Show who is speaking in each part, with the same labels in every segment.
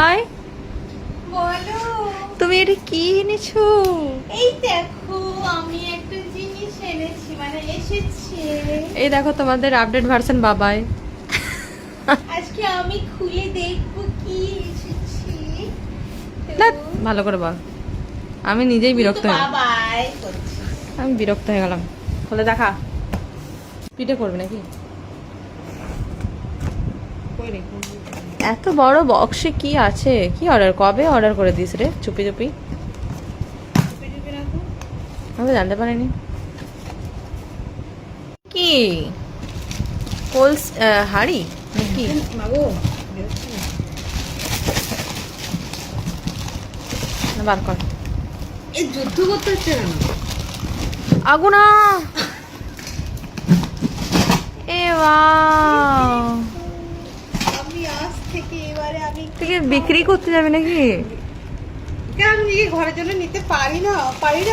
Speaker 1: বাবাই
Speaker 2: বলো।
Speaker 1: তুমি এটা কি এনেছো?
Speaker 2: এই দেখো আমি একটা জিনিস এনেছি, মানে এসেছে।
Speaker 1: এই দেখো তোমাদের আপডেট ভার্সন বাবাই।
Speaker 2: আজকে আমি খুলে দেখবো কি এসেছে।
Speaker 1: ধ্যাৎ, ভালো করে বল। আমি নিজেই বিরক্ত হয়ে
Speaker 2: বাবাই করছি।
Speaker 1: আমি বিরক্ত হয়ে গেলাম। খুলে দেখা। পিঠে করবে নাকি? এত বড় বক্সে কি আছে? কি অর্ডার, কবে অর্ডার করে দিস রে চুপি চুপি? আমি জানতে পারিনি। কি কোল হাড়ি নাকি? না, বার কর।
Speaker 2: এই যুদ্ধ করতে হচ্ছে কেন?
Speaker 1: আগুনা এ বাও,
Speaker 2: আমি আজ থেকে এবারে আমি
Speaker 1: তুই কি বিক্রি করতে যাবে নাকি?
Speaker 2: কেন নিজে ঘরের জন্য নিতে পারি না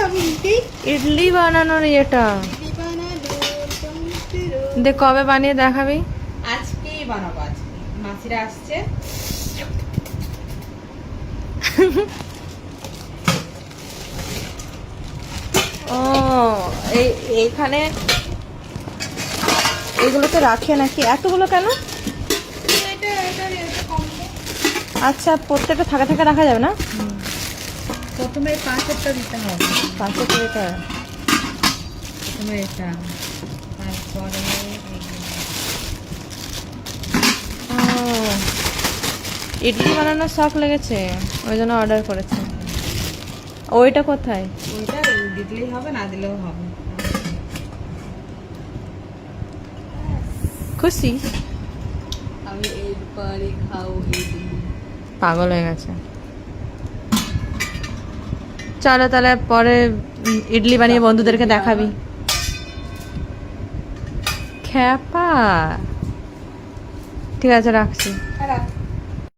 Speaker 2: আমি নিতেই
Speaker 1: ইডলি বানানোর এটা
Speaker 2: দিদি বানালো।
Speaker 1: দেখ কবে বানিয়ে দেখাবি?
Speaker 2: আজকেই বানাবো, আজকে মাসিরা আসছে।
Speaker 1: ও এইখানে এগুলোতে রাখে নাকি? এতগুলো কেন?
Speaker 2: এটা কম্বো।
Speaker 1: আচ্ছা, প্রত্যেকটা থাকা থাকা রাখা যাবে না?
Speaker 2: প্রথমে 5টা দিতে হবে।
Speaker 1: 500 টাকা।
Speaker 2: প্রথমে এটা, তারপরে
Speaker 1: ও, ইডলি বানানোর শখ লেগেছে, ওই জন্য অর্ডার করেছে। ওইটা কোথায়?
Speaker 2: ওইটা দিলেই হবে, না দিলেও হবে।
Speaker 1: খুশি?
Speaker 2: আমি এরপরে খাও ইডলি।
Speaker 1: পাগল হয়ে গেছে। চলো তাহলে পরে ইডলি বানিয়ে বন্ধুদেরকে দেখাবি। খ্যাপা। ঠিক আছে, রাখছি।
Speaker 2: রাখ।